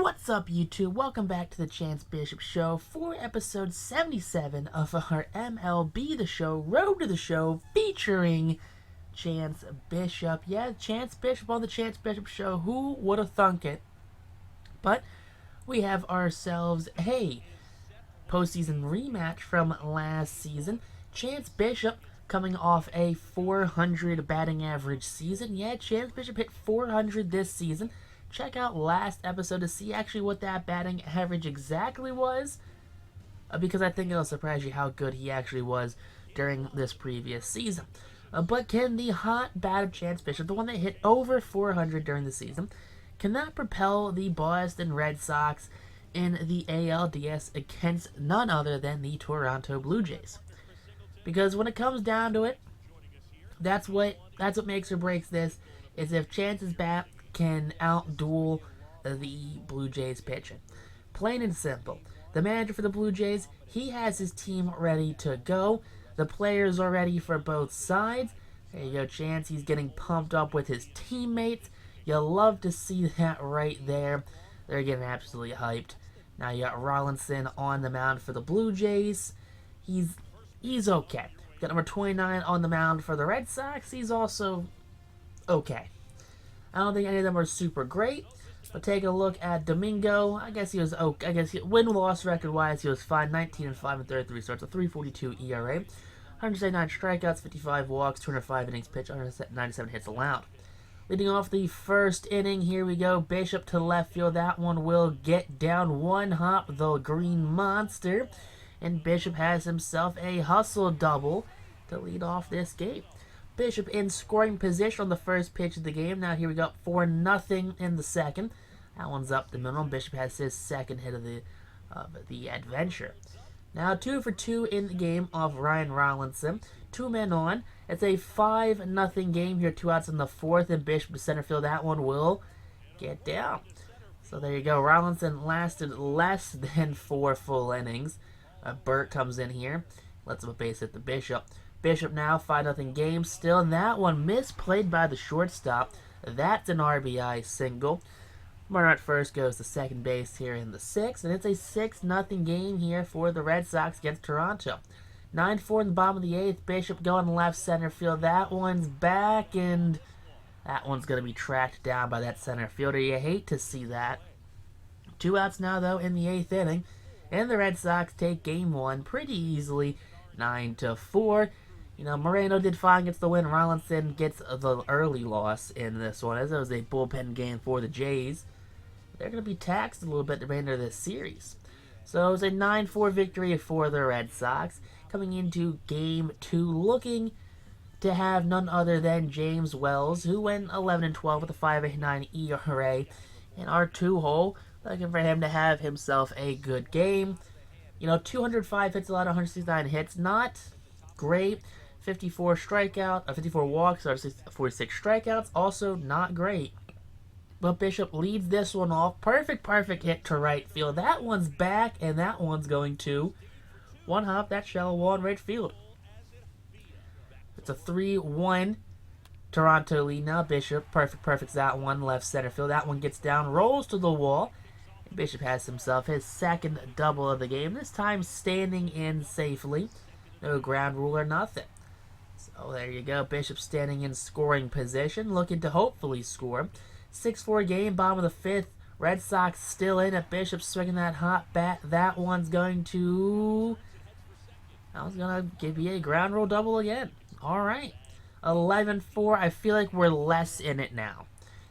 What's up, YouTube? Welcome back to the Chance Bishop Show for episode 77 of our MLB The Show, Road to the Show, featuring Chance Bishop. Yeah, Chance Bishop on the Chance Bishop Show. Who would have thunk it? But we have ourselves a postseason rematch from last season. Chance Bishop coming off a 400 batting average season. Yeah, Chance Bishop hit 400 this season. Check out last episode to see actually what that batting average exactly was, because I think it'll surprise you how good he actually was during this previous season. But can the hot bat of Chance Bishop, the one that hit over 400 during the season, can that propel the Boston Red Sox in the ALDS against none other than the Toronto Blue Jays? Because when it comes down to it, that's what makes or breaks this, is if Chance's bat can outduel the Blue Jays pitching. Plain and simple. The manager for the Blue Jays, he has his team ready to go. The players are ready for both sides. There you go, Chance. He's getting pumped up with his teammates. You'll love to see that right there. They're getting absolutely hyped. Now you got Rollinson on the mound for the Blue Jays. He's okay. Got number 29 on the mound for the Red Sox. He's also okay. I don't think any of them are super great, but take a look at Domingo. I guess he was okay. I guess win-loss record-wise, he was fine. 19-5 and 33 starts, a 3.42 ERA, 179 strikeouts, 55 walks, 205 innings pitched, 197 hits allowed. Leading off the first inning, here we go. Bishop to left field. That one will get down one hop, the Green Monster, and Bishop has himself a hustle double to lead off this game. Bishop in scoring position on the first pitch of the game. Now here we go, 4-0 in the second. That one's up the middle. Bishop has his second hit of the adventure. Now 2 for 2 in the game off Ryan Rollinson. 2 men on. It's a 5-0 game here. 2 outs in the fourth, and Bishop to center field. That one will get down. So there you go. Rollinson lasted less than 4 full innings. Burt comes in here, lets him a base hit the Bishop. Bishop now, 5-0 game still, and that one misplayed by the shortstop. That's an RBI single. Runner at first goes to second base here in the sixth, and it's a 6-0 game here for the Red Sox against Toronto. 9-4 in the bottom of the eighth. Bishop going left center field. That one's back, and that one's going to be tracked down by that center fielder. You hate to see that. 2 outs now, though, in the eighth inning, and the Red Sox take game one pretty easily, 9-4. You know, Moreno did fine, gets the win. Rollinson gets the early loss in this one, as it was a bullpen game for the Jays. They're going to be taxed a little bit the remainder of this series. So it was a 9-4 victory for the Red Sox. Coming into game 2, looking to have none other than James Wells, who went 11-12 with a 5.89 ERA in our 2-hole. Looking for him to have himself a good game. You know, 205 hits allowed, 169 hits. Not great. 54 walks, 46 strikeouts, also not great. But Bishop leads this one off. Perfect hit to right field. That one's back, and that one's going to one hop that shallow wall in right field. It's a 3-1 Toronto lead now. Bishop, perfects that one, left center field. That one gets down, rolls to the wall. And Bishop has himself his second double of the game, this time standing in safely. No ground rule or nothing. So there you go. Bishop standing in scoring position, looking to hopefully score. 6-4 game, bottom of the fifth. Red Sox still in it. Bishop swinging that hot bat. That one's going to give you a ground rule double again. All right. 11-4. I feel like we're less in it now.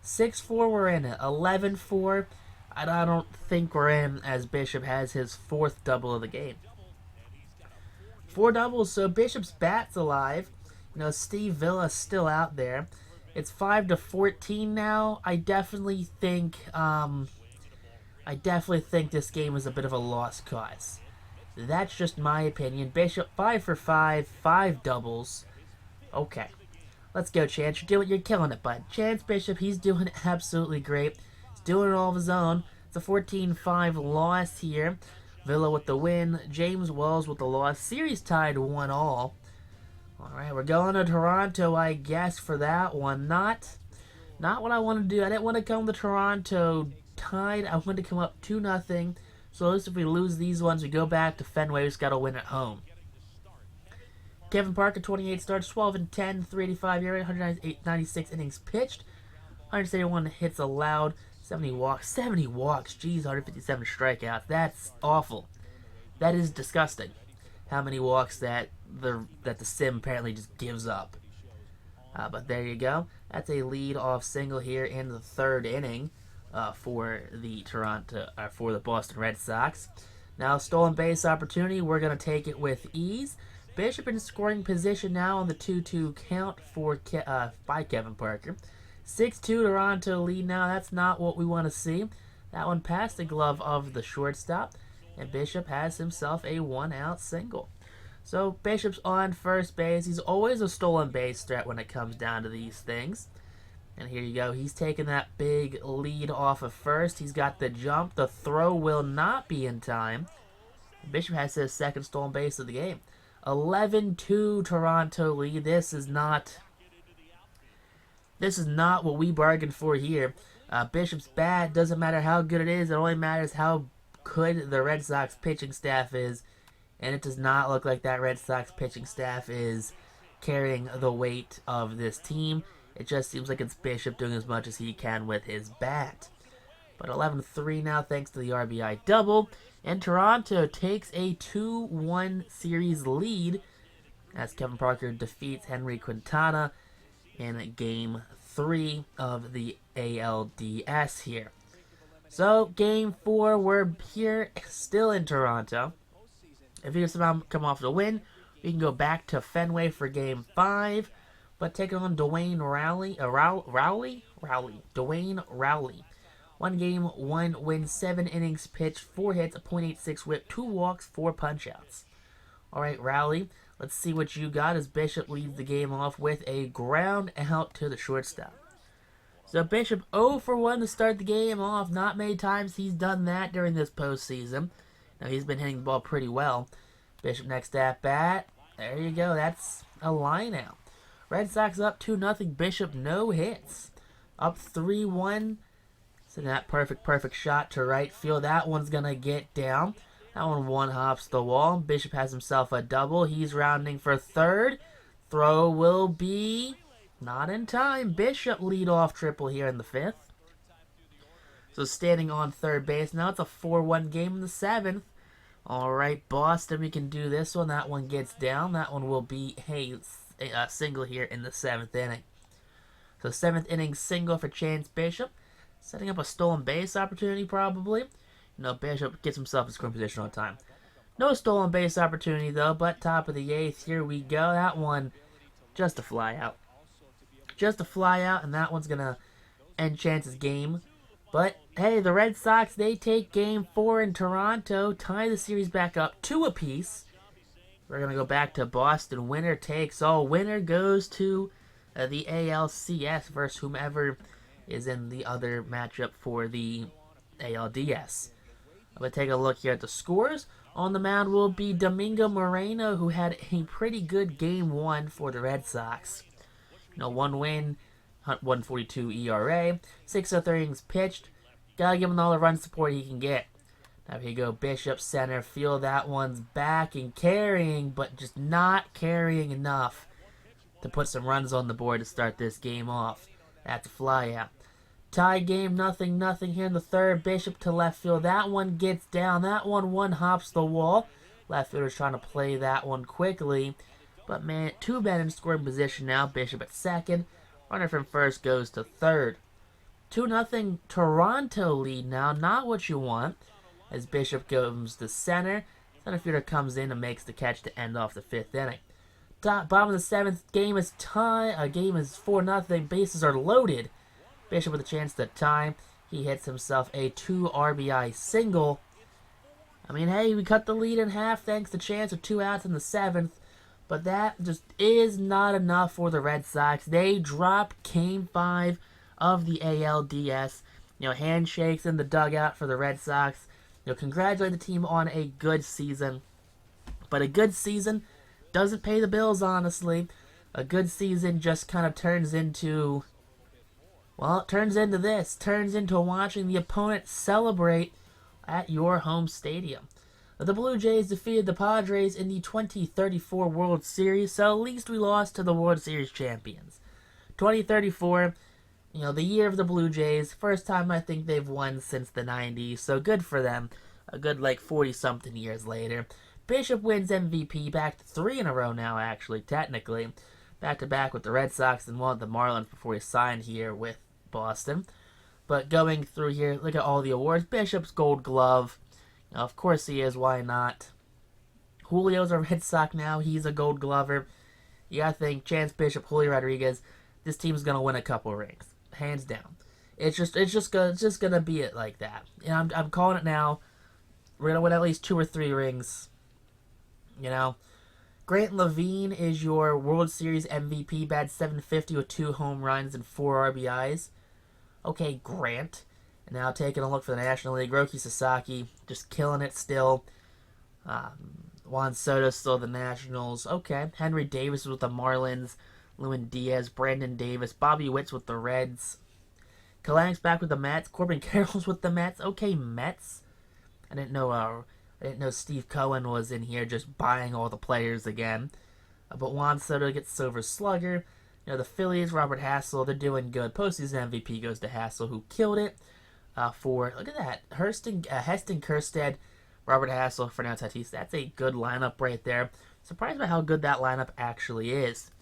6-4, we're in it. 11-4, I don't think we're in, as Bishop has his fourth double of the game. 4 doubles, so Bishop's bat's alive. You know, Steve Villa's still out there. It's 5-14 now. I definitely think this game is a bit of a lost cause. That's just my opinion. Bishop 5 for 5, 5 doubles. Okay, let's go, Chance. You're killing it, bud. Chance Bishop, he's doing absolutely great. He's doing it all of his own. It's a 14-5 loss here. Villa with the win. James Wells with the loss. Series tied 1-1. Alright, we're going to Toronto, I guess, for that one. Not what I want to do. I didn't want to come to Toronto tied. I want to come up 2-0. So at least if we lose these ones, we go back to Fenway. We just got to win at home. Kevin Parker, 28 starts, 12 and 10, 385 ERA, 196 innings pitched, 171 hits allowed, 70 walks. 70 walks, geez, 157 strikeouts. That's awful. That is disgusting. How many walks that the sim apparently just gives up. But there you go. That's a lead-off single here in the third inning for the Boston Red Sox. Now, stolen base opportunity. We're going to take it with ease. Bishop in scoring position now on the 2-2 count by Kevin Parker. 6-2 Toronto lead now. That's not what we want to see. That one past the glove of the shortstop. And Bishop has himself a 1-out single. So Bishop's on first base. He's always a stolen base threat when it comes down to these things. And here you go. He's taking that big lead off of first. He's got the jump. The throw will not be in time. Bishop has his second stolen base of the game. 11-2 Toronto lead. This is not what we bargained for here. Bishop's bat, doesn't matter how good it is. It only matters how good the Red Sox pitching staff is. And it does not look like that Red Sox pitching staff is carrying the weight of this team. It just seems like it's Bishop doing as much as he can with his bat. But 11-3 now thanks to the RBI double. And Toronto takes a 2-1 series lead as Kevin Parker defeats Henry Quintana in Game 3 of the ALDS here. So, Game 4, we're here still in Toronto. If you somehow come off the win, we can go back to Fenway for Game 5. But taking on Dwayne Rowley. Dwayne Rowley. 1 game, 1 win, 7 innings pitched, 4 hits, a .86 whip, 2 walks, 4 punch-outs. Alright, Rowley, let's see what you got as Bishop leads the game off with a ground out to the shortstop. So Bishop 0 for 1 to start the game off. Not many times he's done that during this postseason. Now he's been hitting the ball pretty well. Bishop next at bat. There you go. That's a line out. Red Sox up 2-0. Bishop no hits. Up 3-1. So that perfect shot to right field. That one's going to get down. That one hops the wall. Bishop has himself a double. He's rounding for third. Throw will be not in time. Bishop lead off triple here in the 5th. So standing on third base. Now it's a 4-1 game in the 7th. Alright, Boston, we can do this one. That one gets down. That one will be a single here in the 7th inning. So 7th inning single for Chance Bishop. Setting up a stolen base opportunity probably. Bishop gets himself in scoring position on time. No stolen base opportunity though, but top of the 8th. Here we go. That one, just a fly out. Just a fly out, and that one's going to end Chance's game. But, hey, the Red Sox, they take Game 4 in Toronto, tie the series back up 2 apiece. We're going to go back to Boston. Winner takes all. Winner goes to the ALCS versus whomever is in the other matchup for the ALDS. I'm going to take a look here at the scores. On the mound will be Domingo Moreno, who had a pretty good Game 1 for the Red Sox. 1 win, 142 ERA, 603 innings pitched. Gotta give him all the run support he can get. Now here you go, Bishop center field. That one's back and carrying, but just not carrying enough to put some runs on the board to start this game off. That's a fly out. Tie game, 0-0 here in the 3rd. Bishop to left field. That one gets down. That one hops the wall. Left fielder's trying to play that one quickly. But man, 2 men in scoring position now. Bishop at 2nd. Runner from 1st goes to 3rd. 2-0 Toronto lead now. Not what you want. As Bishop goes to center. Center fielder comes in and makes the catch to end off the 5th inning. Bottom of the 7th. Game is tie. Game is 4-0. Bases are loaded. Bishop with a chance to tie. He hits himself a 2 RBI single. I mean, hey, we cut the lead in half thanks to Chance with 2 outs in the 7th. But that just is not enough for the Red Sox. They drop Game 5 of the ALDS. Handshakes in the dugout for the Red Sox. Congratulate the team on a good season. But a good season doesn't pay the bills, honestly. A good season just kind of turns into Well, it turns into this. Turns into watching the opponent celebrate at your home stadium. The Blue Jays defeated the Padres in the 2034 World Series, so at least we lost to the World Series champions. 2034, the year of the Blue Jays. First time I think they've won since the 90s, so good for them. A good 40-something years later. Bishop wins MVP, back to 3 in a row now, actually, technically. Back-to-back with the Red Sox and one with the Marlins before he signed here with Boston. But going through here, look at all the awards. Bishop's Gold Glove. Of course he is, why not? Julio's a Red Sox now, he's a Gold Glover. You gotta think, Chance Bishop, Julio Rodriguez, this team's gonna win a couple rings. Hands down. It's just gonna be it like that. I'm calling it now. We're gonna win at least 2 or 3 rings. Grant Levine is your World Series MVP, batted .750 with 2 home runs and 4 RBIs. Okay, Grant. And now taking a look for the National League, Roki Sasaki just killing it still. Juan Soto still the Nationals. Okay, Henry Davis with the Marlins. Lewin Diaz, Brandon Davis, Bobby Witt's with the Reds. Kalanic's back with the Mets. Corbin Carroll's with the Mets. Okay, Mets. I didn't know Steve Cohen was in here just buying all the players again. But Juan Soto gets Silver Slugger. The Phillies, Robert Hassel, they're doing good. Postseason MVP goes to Hassel, who killed it. Look at that, Heston Kjerstad, Robert Hassel, Fernando Tatis. That's a good lineup right there. Surprised by how good that lineup actually is.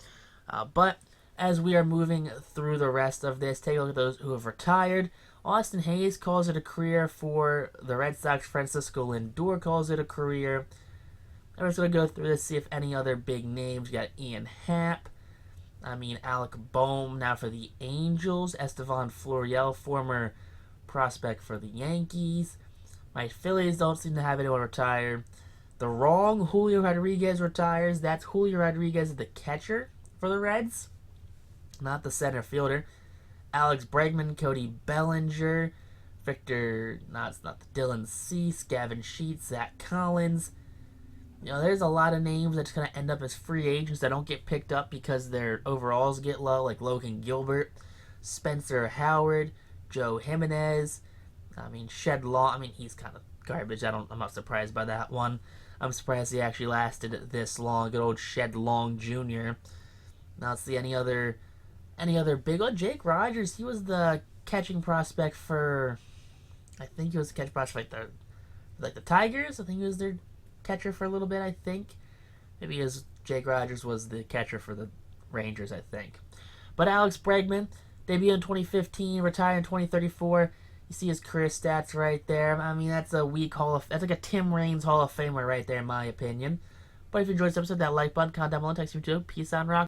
But as we are moving through the rest of this, take a look at those who have retired. Austin Hayes calls it a career for the Red Sox. Francisco Lindor calls it a career. I'm just going to go through this, see if any other big names. You got Ian Happ. Alec Boehm now for the Angels. Estevan Florial, former prospect for the Yankees. My Phillies don't seem to have anyone retire. The wrong Julio Rodriguez retires. That's Julio Rodriguez, the catcher for the Reds, not the center fielder. Alex Bregman, Cody Bellinger, it's not the Dylan Cease, Gavin Sheets, Zach Collins. There's a lot of names that's going to end up as free agents that don't get picked up because their overalls get low, like Logan Gilbert, Spencer Howard, Joe Jimenez. Shed Long. He's kind of garbage. I'm not surprised by that one. I'm surprised he actually lasted this long. Good old Shed Long Jr. Now let's see any other big one. Jake Rogers. He was the catching prospect for. I think he was the catching prospect like the Tigers. I think he was their catcher for a little bit. I think maybe Jake Rogers was the catcher for the Rangers. I think. But Alex Bregman, debuted in 2015, retired in 2034. You see his career stats right there. That's a weak that's like a Tim Raines Hall of Famer right there, in my opinion. But if you enjoyed this episode, that like button, comment down below, text me too. Peace out and rock.